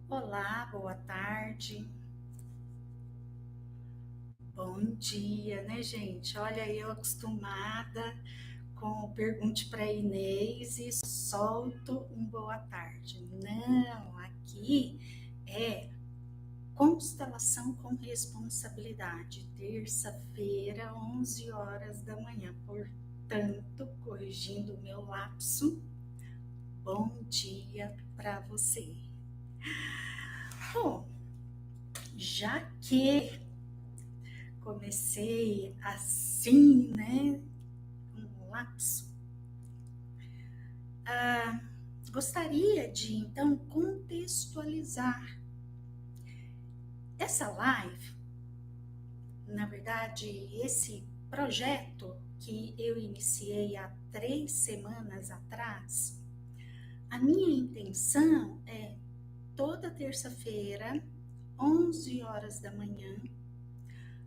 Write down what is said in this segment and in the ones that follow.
Olá, boa tarde, bom dia, né, gente? Olha, eu acostumada com o Pergunte para Inês e solto um boa tarde. Não, aqui é constelação com responsabilidade, terça-feira, 11 horas da manhã. Portanto, corrigindo o meu lapso, bom dia para você. Bom, já que comecei assim, né, um lapso, gostaria de então contextualizar essa live, na verdade, esse projeto que eu iniciei há 3 semanas atrás. A minha intenção é toda terça-feira, 11 horas da manhã,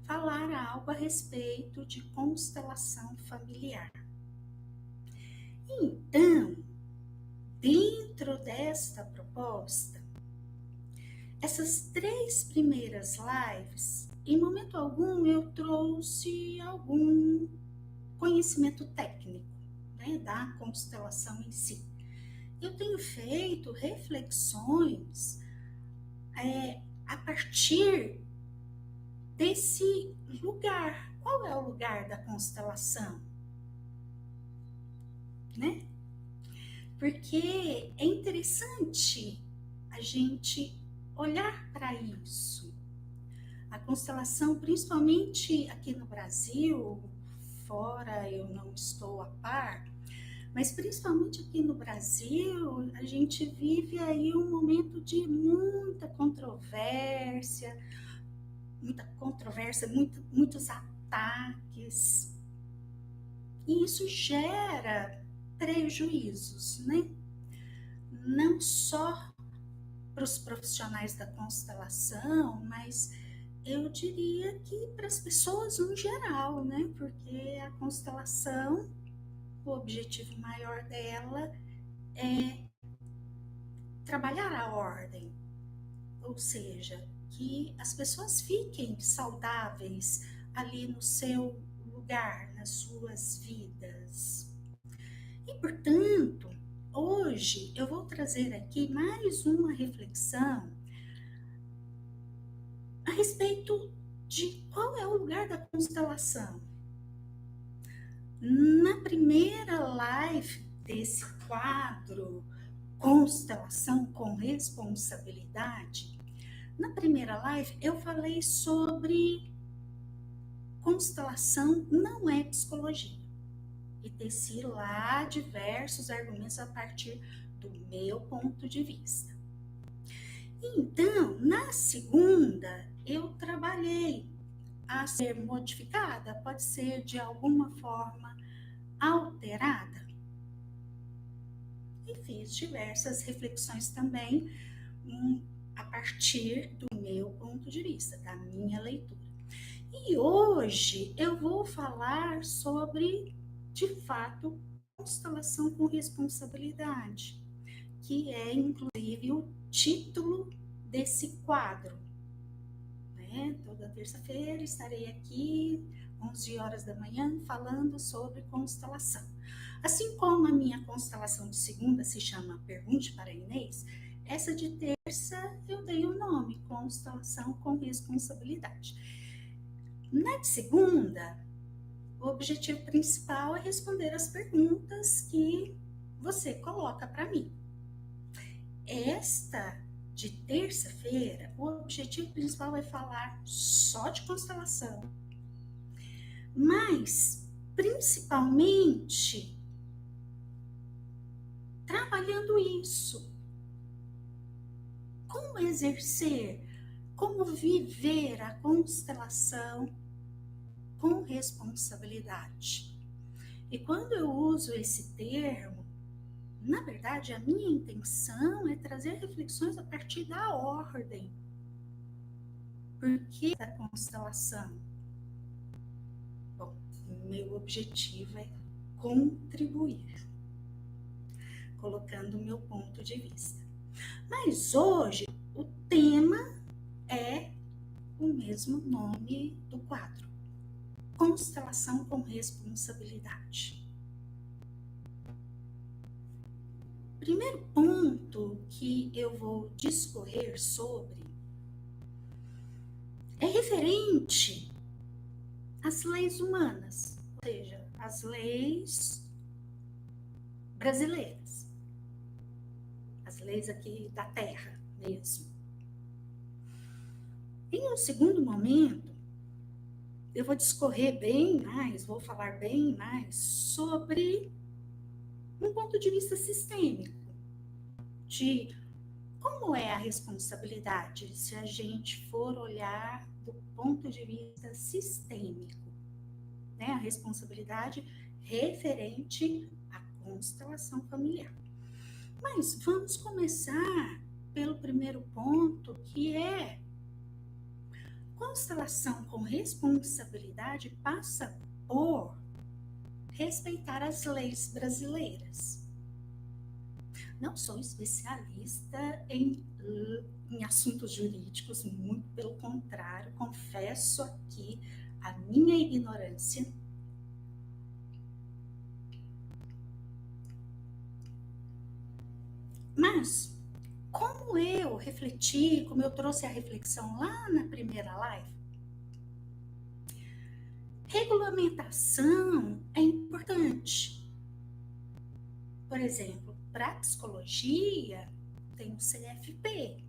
falar algo a respeito de constelação familiar. Então, dentro desta proposta, essas 3 primeiras lives, em momento algum eu trouxe algum conhecimento técnico, né, da constelação em si. Eu tenho feito reflexões a partir desse lugar. Qual é o lugar da constelação? Né? Porque é interessante a gente olhar para isso. A constelação, principalmente aqui no Brasil, fora eu não estou a par, mas principalmente aqui no Brasil, a gente vive aí um momento de muitos ataques, e isso gera prejuízos, né? Não só para os profissionais da constelação, mas eu diria que para as pessoas no geral, né? Porque a constelação, o objetivo maior dela é trabalhar a ordem, ou seja, que as pessoas fiquem saudáveis ali no seu lugar, nas suas vidas. E, portanto, hoje eu vou trazer aqui mais uma reflexão a respeito de qual é o lugar da constelação. Na primeira live desse quadro, Constelação com Responsabilidade, na primeira live eu falei sobre constelação não é psicologia. E teci lá diversos argumentos a partir do meu ponto de vista. Então, na segunda, eu trabalhei a ser modificada, pode ser de alguma forma alterada. E fiz diversas reflexões também a partir do meu ponto de vista, da minha leitura. E hoje eu vou falar sobre, de fato, constelação com responsabilidade, que é inclusive o título desse quadro. Né? Toda terça-feira estarei aqui, 11 horas da manhã, falando sobre constelação. Assim como a minha constelação de segunda se chama Pergunte para Inês, essa de terça eu dei o nome, Constelação com Responsabilidade. Na de segunda, o objetivo principal é responder as perguntas que você coloca para mim. Esta de terça-feira, o objetivo principal é falar só de constelação, mas principalmente trabalhando isso. Como exercer, como viver a constelação com responsabilidade. E quando eu uso esse termo, na verdade, a minha intenção é trazer reflexões a partir da ordem. Por que da constelação? Bom, meu objetivo é contribuir, colocando o meu ponto de vista. Mas hoje, o tema é o mesmo nome do quadro: constelação com responsabilidade. Primeiro ponto que eu vou discorrer sobre é referente às leis humanas, ou seja, as leis brasileiras, as leis aqui da terra mesmo. Em um segundo momento, eu vou discorrer bem mais, vou falar bem mais sobre um ponto de vista sistêmico, de como é a responsabilidade se a gente for olhar do ponto de vista sistêmico, né? A responsabilidade referente à constelação familiar. Mas vamos começar pelo primeiro ponto, que é: constelação com responsabilidade passa por respeitar as leis brasileiras. Não sou especialista em assuntos jurídicos, muito pelo contrário, confesso aqui a minha ignorância. Mas, como eu refleti, como eu trouxe a reflexão lá na primeira live, regulamentação é importante. Por exemplo, para a psicologia, tem o CFP,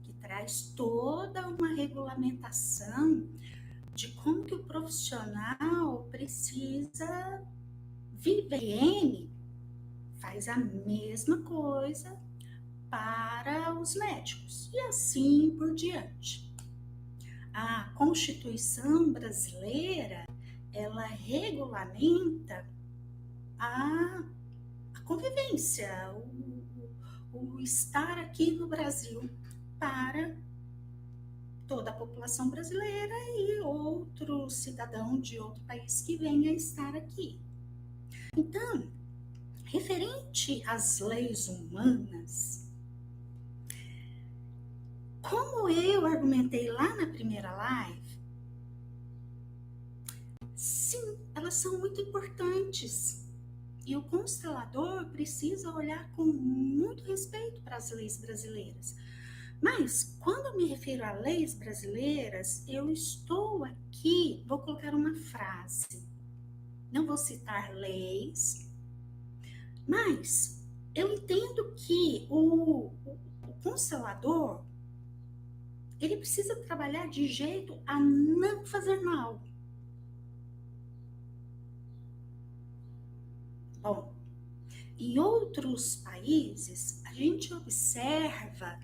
que traz toda uma regulamentação de como que o profissional precisa viver. Faz a mesma coisa para os médicos e assim por diante. A Constituição brasileira, ela regulamenta a convivência, o estar aqui no Brasil para toda a população brasileira e outro cidadão de outro país que venha estar aqui. Então, referente às leis humanas, como eu argumentei lá na primeira live, sim, elas são muito importantes. E o constelador precisa olhar com muito respeito para as leis brasileiras. Mas, quando eu me refiro a leis brasileiras, eu estou aqui, vou colocar uma frase. Não vou citar leis, mas eu entendo que o constelador, ele precisa trabalhar de jeito a não fazer mal. Bom, em outros países, a gente observa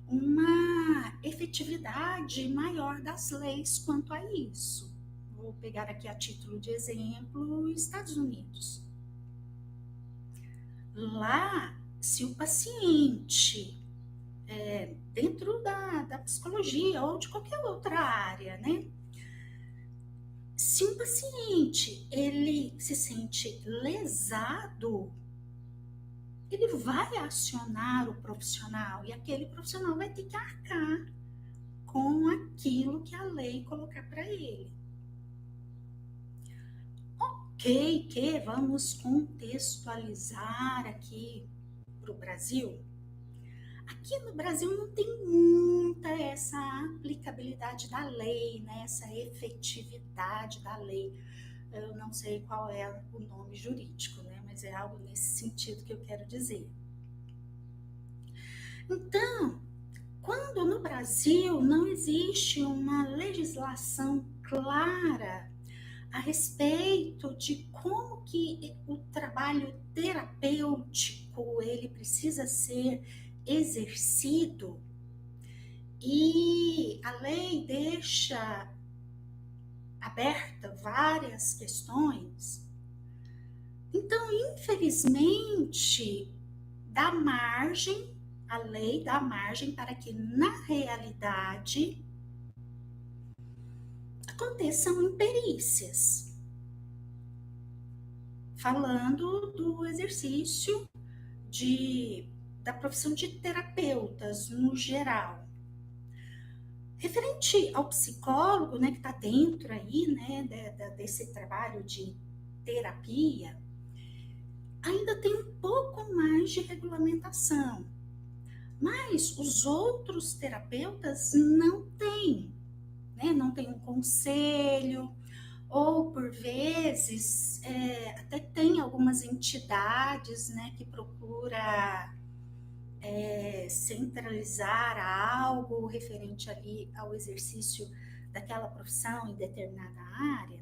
uma efetividade maior das leis quanto a isso. Vou pegar aqui a título de exemplo os Estados Unidos. Lá, se o paciente, dentro da psicologia ou de qualquer outra área, né? Se um paciente ele se sente lesado, ele vai acionar o profissional e aquele profissional vai ter que arcar com aquilo que a lei colocar para ele. Ok, que vamos contextualizar aqui para o Brasil. Aqui no Brasil não tem muita essa aplicabilidade da lei, né? Essa efetividade da lei. Eu não sei qual é o nome jurídico, né? Mas é algo nesse sentido que eu quero dizer. Então, quando no Brasil não existe uma legislação clara a respeito de como que o trabalho terapêutico ele precisa ser exercido, e a lei deixa aberta várias questões, então, infelizmente, a lei dá margem para que, na realidade, aconteçam imperícias. Falando do exercício de da profissão de terapeutas no geral. Referente ao psicólogo, né, que está dentro aí, né, desse trabalho de terapia, ainda tem um pouco mais de regulamentação, mas os outros terapeutas não têm, né, não tem um conselho, ou por vezes até tem algumas entidades, né, que procura centralizar algo referente ali ao exercício daquela profissão em determinada área,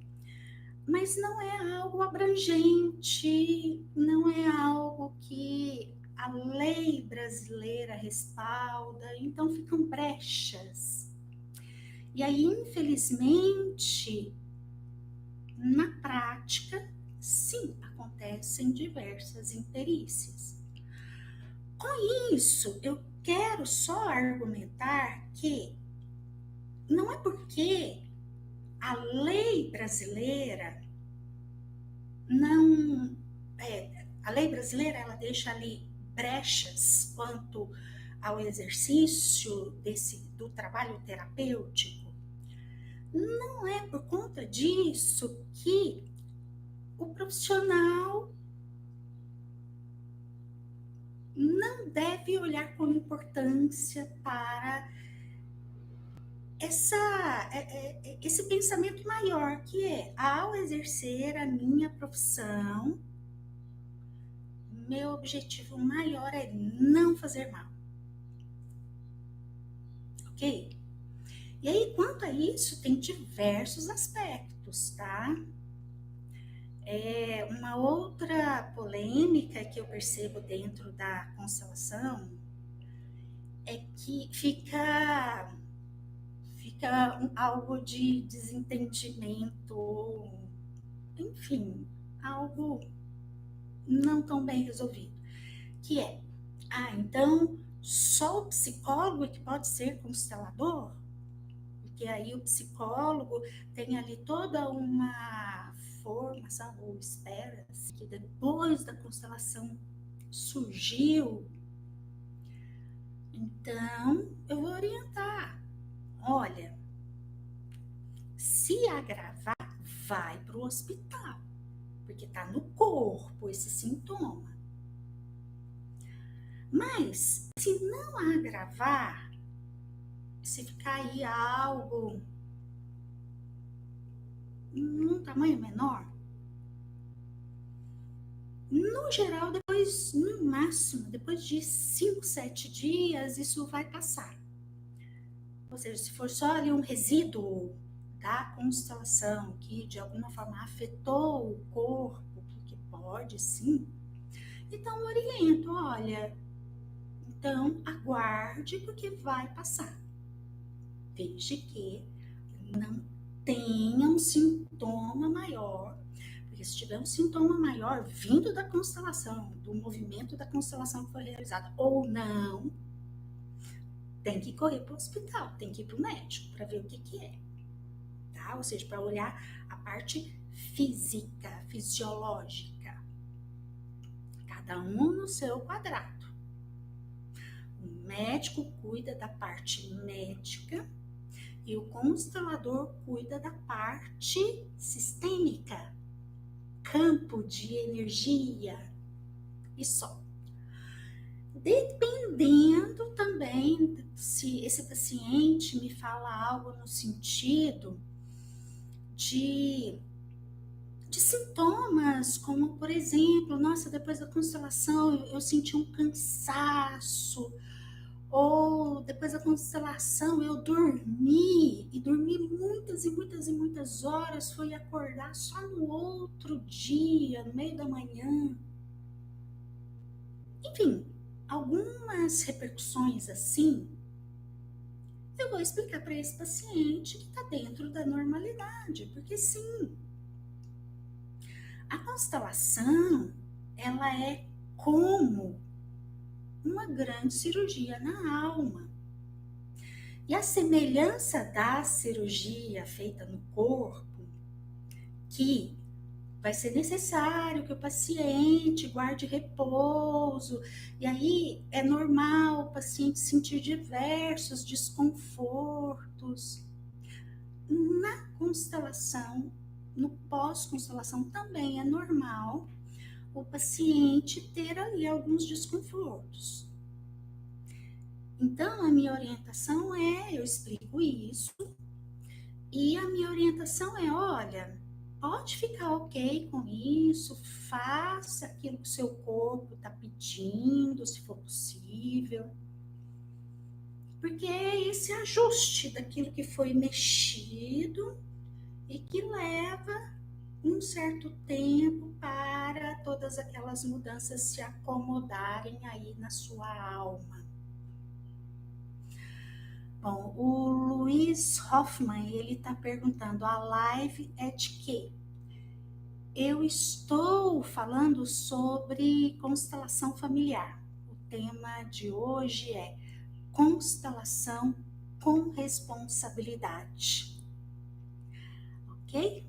mas não é algo abrangente, não é algo que a lei brasileira respalda, então ficam brechas. E aí, infelizmente, na prática, sim, acontecem diversas imperícias. Com isso, eu quero só argumentar que não é porque a lei brasileira não... a lei brasileira, ela deixa ali brechas quanto ao exercício do trabalho terapêutico. Não é por conta disso que o profissional não deve olhar com importância para esse pensamento maior, que é, ao exercer a minha profissão, meu objetivo maior é não fazer mal. Ok? E aí, quanto a isso, tem diversos aspectos, tá? Uma outra polêmica que eu percebo dentro da constelação é que fica algo de desentendimento, enfim, algo não tão bem resolvido, que é, então só o psicólogo é que pode ser constelador? Porque aí o psicólogo tem ali toda uma formação, ou espera-se que depois da constelação surgiu. Então, eu vou orientar. Olha, se agravar, vai para o hospital, porque está no corpo esse sintoma. Mas, se não agravar, se ficar aí algo num tamanho menor, no geral, depois, no máximo, depois de 5, 7 dias, isso vai passar. Ou seja, se for só ali um resíduo da constelação que de alguma forma afetou o corpo, porque pode sim, então eu oriento, olha, então aguarde porque vai passar. Veja que não tenha um sintoma maior, porque se tiver um sintoma maior vindo da constelação, do movimento da constelação que foi realizada ou não, tem que correr para o hospital, tem que ir para o médico para ver o que é, tá? Ou seja, para olhar a parte física, fisiológica, cada um no seu quadrado. O médico cuida da parte médica e o constelador cuida da parte sistêmica, campo de energia e só. Dependendo também se esse paciente me fala algo no sentido de sintomas, como por exemplo, nossa, depois da constelação eu senti um cansaço, ou depois da constelação eu dormi muitas e muitas e muitas horas, fui acordar só no outro dia, no meio da manhã. Enfim, algumas repercussões assim, eu vou explicar para esse paciente que está dentro da normalidade, porque sim, a constelação, ela é como uma grande cirurgia na alma. E a semelhança da cirurgia feita no corpo, que vai ser necessário que o paciente guarde repouso, e aí é normal o paciente sentir diversos desconfortos. Na constelação, no pós-constelação também é normal o paciente ter ali alguns desconfortos. Então, a minha orientação eu explico isso, e a minha orientação olha, pode ficar ok com isso, faça aquilo que o seu corpo está pedindo, se for possível, porque é esse ajuste daquilo que foi mexido e que leva um certo tempo para todas aquelas mudanças se acomodarem aí na sua alma. Bom, o Luiz Hoffman, ele está perguntando, a live é de quê? Eu estou falando sobre constelação familiar. O tema de hoje é constelação com responsabilidade. Ok?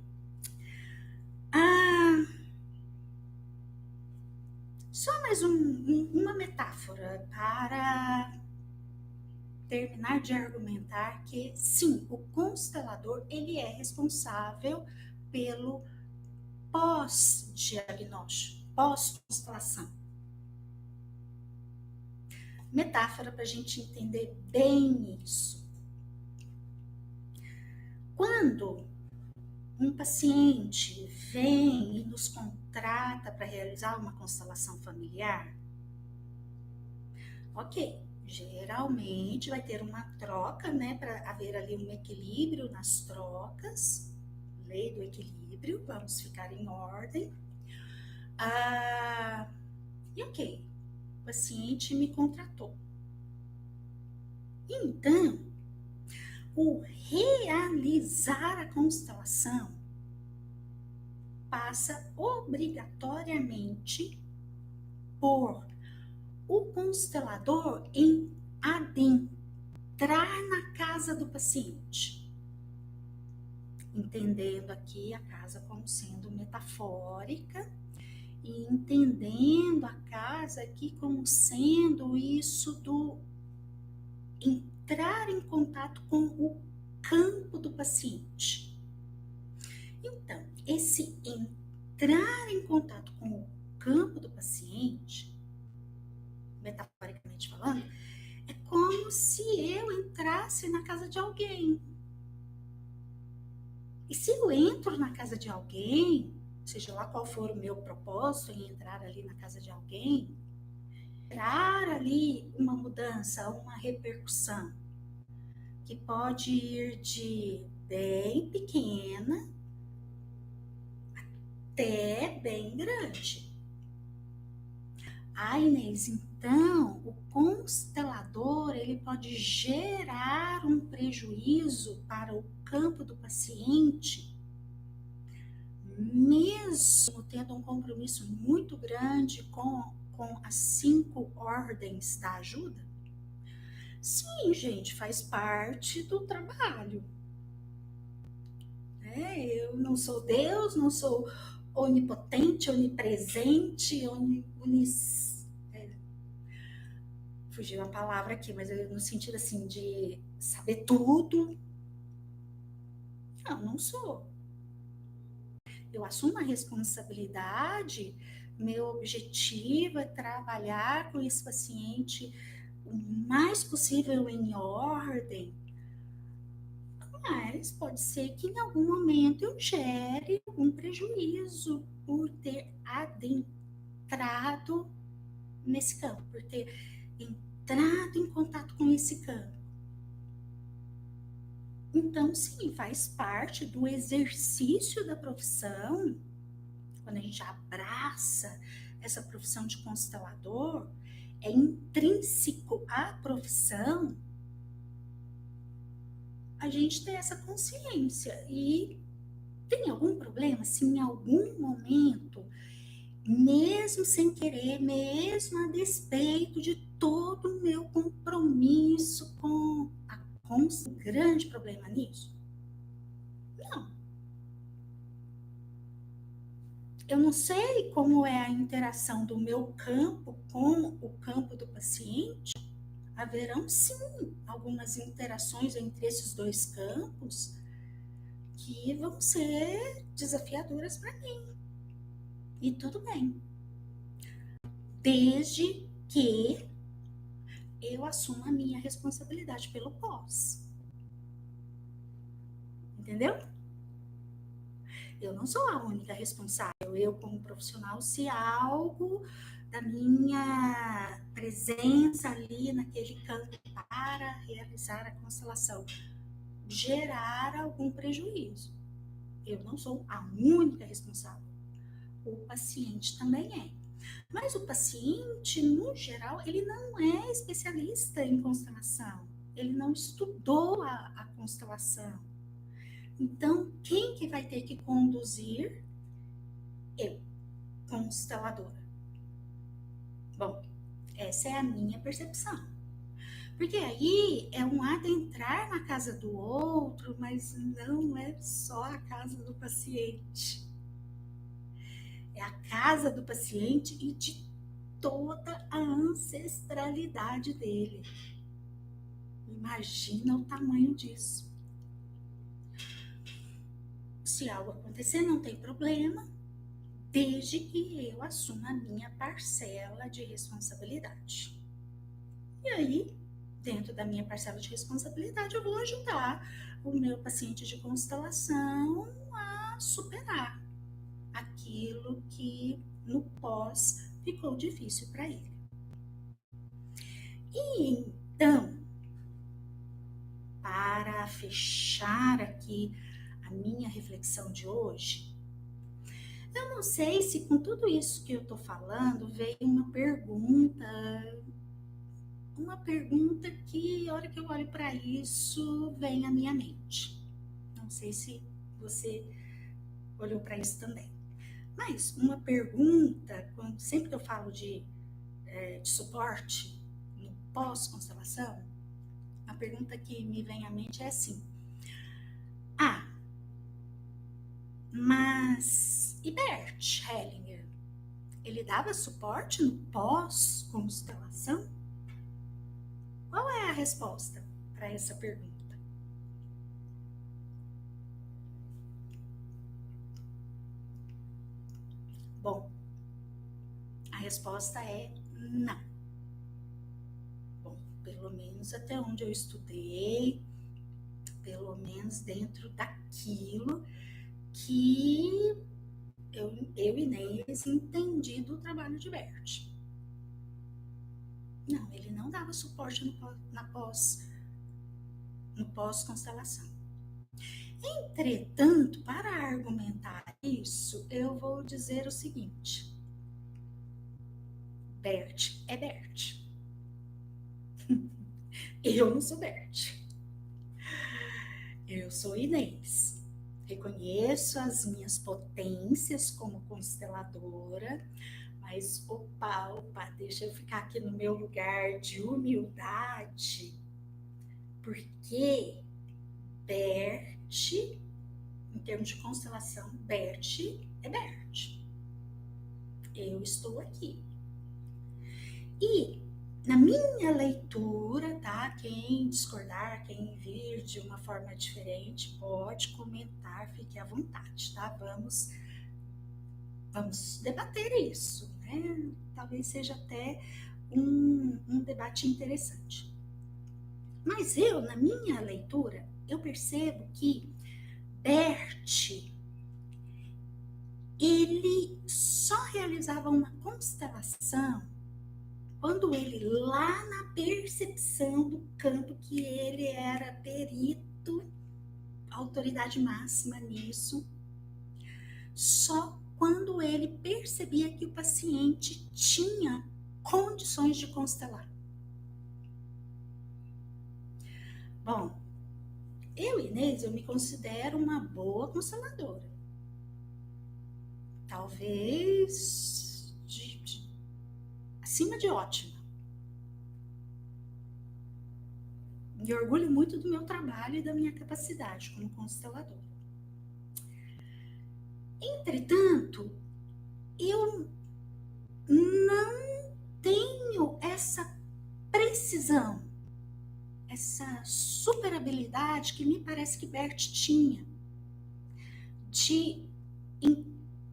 Só mais uma metáfora para terminar de argumentar que sim, o constelador ele é responsável pelo pós-diagnóstico, pós-constelação. Metáfora para a gente entender bem isso. Quando um paciente vem e nos contrata para realizar uma constelação familiar, ok, geralmente vai ter uma troca, né, para haver ali um equilíbrio nas trocas, lei do equilíbrio, vamos ficar em ordem. E ok, o paciente me contratou. Então, o realizar a constelação passa obrigatoriamente por o constelador em adentrar na casa do paciente. Entendendo aqui a casa como sendo metafórica e entendendo a casa aqui como sendo isso do entrar em contato com o campo do paciente. Então, esse entrar em contato com o campo do paciente, metaforicamente falando, é como se eu entrasse na casa de alguém. E se eu entro na casa de alguém, seja lá qual for o meu propósito em entrar ali na casa de alguém, gerar ali uma mudança, uma repercussão, que pode ir de bem pequena até bem grande. Inês, então, o constelador, ele pode gerar um prejuízo para o campo do paciente, mesmo tendo um compromisso muito grande com as 5 ordens da ajuda? Sim, gente, faz parte do trabalho. Eu não sou Deus, não sou onipotente, onipresente, fugiu a palavra aqui, mas no sentido assim de saber tudo. Não sou. Eu assumo a responsabilidade, meu objetivo é trabalhar com esse paciente o mais possível em ordem, mas pode ser que em algum momento eu gere um prejuízo por ter adentrado nesse campo, por ter entrado em contato com esse campo. Então, sim, faz parte do exercício da profissão, quando a gente abraça essa profissão de constelador, é intrínseco à profissão a gente ter essa consciência. E tem algum problema se em algum momento, mesmo sem querer, mesmo a despeito de todo o meu compromisso com a consciência, um grande problema nisso? Não. Eu não sei como é a interação do meu campo com o campo do paciente. Haverão sim algumas interações entre esses dois campos que vão ser desafiadoras para mim. E tudo bem. Desde que eu assuma a minha responsabilidade pelo pós. Entendeu? Eu não sou a única responsável. Eu, como profissional, se algo da minha presença ali naquele campo para realizar a constelação gerar algum prejuízo. Eu não sou a única responsável. O paciente também é. Mas o paciente, no geral, ele não é especialista em constelação. Ele não estudou a constelação. Então, quem que vai ter que conduzir? Eu, consteladora. Bom, essa é a minha percepção. Porque aí é um adentrar na casa do outro, mas não é só a casa do paciente. É a casa do paciente e de toda a ancestralidade dele. Imagina o tamanho disso. Se algo acontecer, não tem problema, desde que eu assuma a minha parcela de responsabilidade. E aí, dentro da minha parcela de responsabilidade, eu vou ajudar o meu paciente de constelação a superar aquilo que no pós ficou difícil para ele. E então, para fechar aqui a minha reflexão de hoje, eu não sei se com tudo isso que eu tô falando veio uma pergunta que, a hora que eu olho para isso, vem à minha mente. Não sei se você olhou para isso também. Mas uma pergunta, sempre que eu falo de suporte no pós-constelação, a pergunta que me vem à mente é assim: mas e Bert Hellinger? Ele dava suporte no pós-constelação? Qual é a resposta para essa pergunta? Bom, a resposta é não. Bom, pelo menos até onde eu estudei, pelo menos dentro daquilo que eu Inês entendi do trabalho de Bert. Não, ele não dava suporte no pós-constelação. Entretanto, para argumentar isso, eu vou dizer o seguinte: Bert é Bert. Eu não sou Bert. Eu sou Inês. Reconheço as minhas potências como consteladora, mas opa, deixa eu ficar aqui no meu lugar de humildade, porque Bert, em termos de constelação, Bert é Bert. Eu estou aqui. E na minha leitura, tá? Quem discordar, quem vir de uma forma diferente, pode comentar, fique à vontade, tá? Vamos debater isso, né? Talvez seja até um debate interessante. Mas eu, na minha leitura, eu percebo que Bert, ele só realizava uma constelação quando ele, lá na percepção do campo, que ele era perito, autoridade máxima nisso, só quando ele percebia que o paciente tinha condições de constelar. Bom, eu, Inês, eu me considero uma boa consteladora. Talvez acima de ótima. Me orgulho muito do meu trabalho e da minha capacidade como consteladora. Entretanto, eu não tenho essa precisão, essa super habilidade que me parece que Bert tinha, de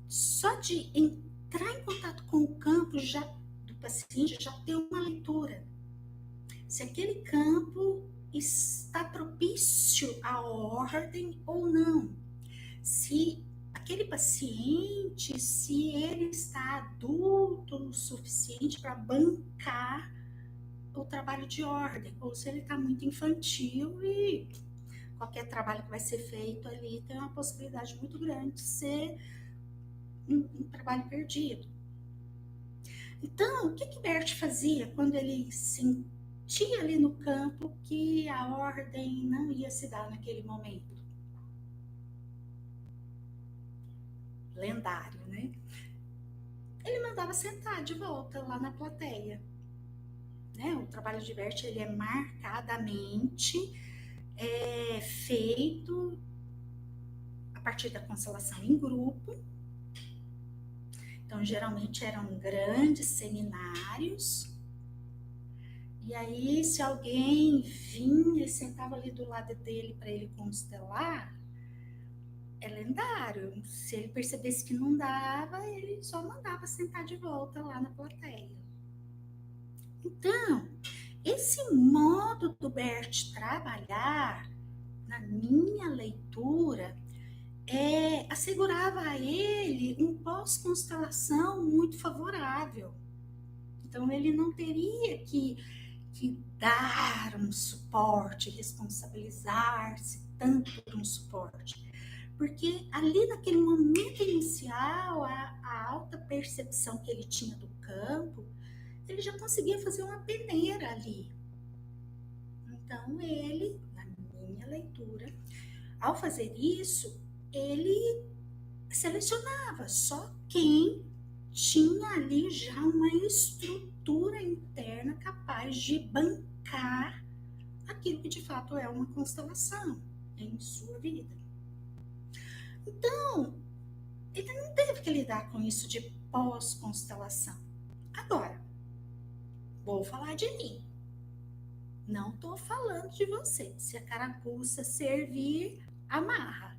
só de entrar em contato com o campo já do paciente, já ter uma leitura. Se aquele campo está propício à ordem ou não. Se aquele paciente, se ele está adulto o suficiente para bancar o trabalho de ordem, ou se ele está muito infantil e qualquer trabalho que vai ser feito ali tem uma possibilidade muito grande de ser um trabalho perdido. Então, o que Bert fazia quando ele sentia ali no campo que a ordem não ia se dar naquele momento? Lendário, né? Ele mandava sentar de volta lá na plateia. Né? O trabalho de Bert, ele é marcadamente feito a partir da constelação em grupo. Então, geralmente eram grandes seminários. E aí, se alguém vinha e sentava ali do lado dele para ele constelar, é lendário. Se ele percebesse que não dava, ele só mandava sentar de volta lá na plateia. Então, esse modo do Bert trabalhar, na minha leitura, assegurava a ele um pós-constelação muito favorável. Então, ele não teria que dar um suporte, responsabilizar-se tanto por um suporte. Porque ali naquele momento inicial, a alta percepção que ele tinha do campo, ele já conseguia fazer uma peneira ali. Então, ele, na minha leitura, ao fazer isso, ele selecionava só quem tinha ali já uma estrutura interna capaz de bancar aquilo que de fato é uma constelação em sua vida. Então, ele não teve que lidar com isso de pós-constelação. Agora, vou falar de mim. Não estou falando de você. Se a carapuça servir, amarra.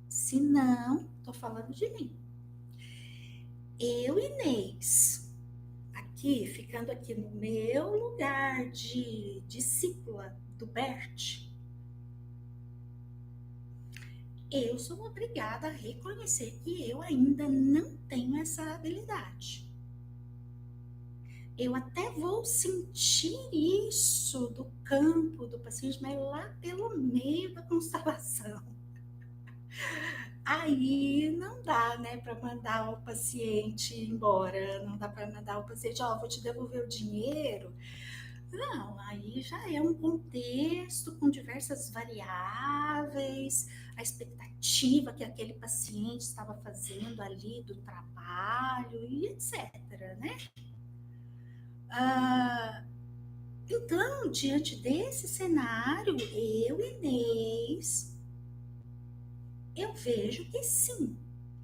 Se não, estou falando de mim. Eu, Inês, aqui, ficando aqui no meu lugar de discípula do Bert, eu sou obrigada a reconhecer que eu ainda não tenho essa habilidade. Eu até vou sentir isso do campo do paciente, mas lá pelo meio da constelação. Aí não dá, né, para mandar o paciente embora, não dá para mandar o paciente, vou te devolver o dinheiro. Não, aí já é um contexto com diversas variáveis, a expectativa que aquele paciente estava fazendo ali do trabalho e etc, né? Então, diante desse cenário, eu, Inês, eu vejo que sim,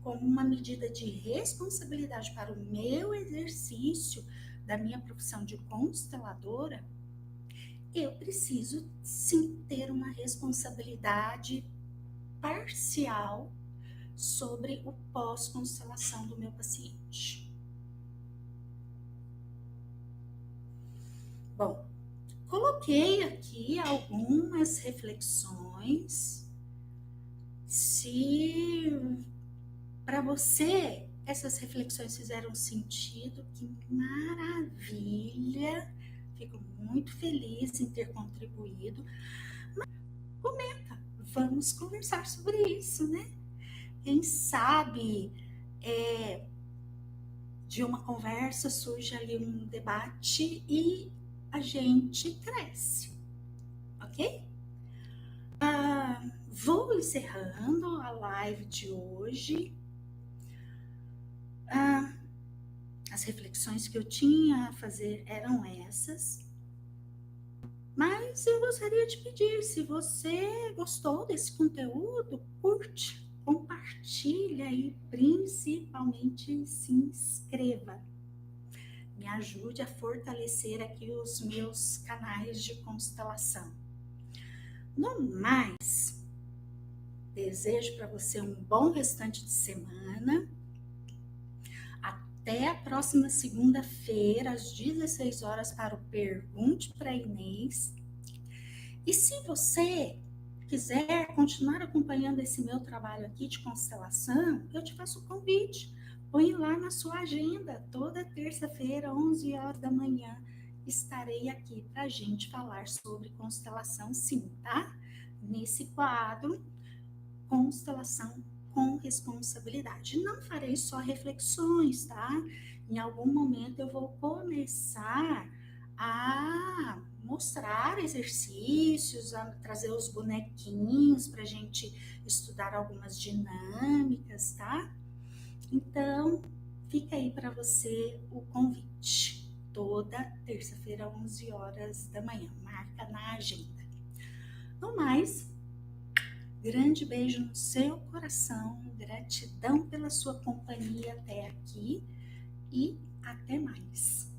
como uma medida de responsabilidade para o meu exercício da minha profissão de consteladora, eu preciso sim ter uma responsabilidade parcial sobre o pós-constelação do meu paciente. Bom, coloquei aqui algumas reflexões. Se para você essas reflexões fizeram sentido, que maravilha! Fico muito feliz em ter contribuído. Mas comenta, vamos conversar sobre isso, né? Quem sabe de uma conversa surge ali um debate e a gente cresce, ok? Vou encerrando a live de hoje. As reflexões que eu tinha a fazer eram essas. Mas eu gostaria de pedir, se você gostou desse conteúdo, curte, compartilha e principalmente se inscreva. Me ajude a fortalecer aqui os meus canais de constelação. No mais, desejo para você um bom restante de semana. Até a próxima segunda-feira, às 16 horas, para o Pergunte para Inês. E se você quiser continuar acompanhando esse meu trabalho aqui de constelação, eu te faço o convite. Põe lá na sua agenda, toda terça-feira, 11 horas da manhã, estarei aqui para a gente falar sobre constelação, sim, tá? Nesse quadro, constelação com responsabilidade. Não farei só reflexões, tá? Em algum momento eu vou começar a mostrar exercícios, a trazer os bonequinhos para a gente estudar algumas dinâmicas, tá? Então, fica aí para você o convite. Toda terça-feira, 11 horas da manhã. Marca na agenda. No mais, grande beijo no seu coração. Gratidão pela sua companhia até aqui. E até mais.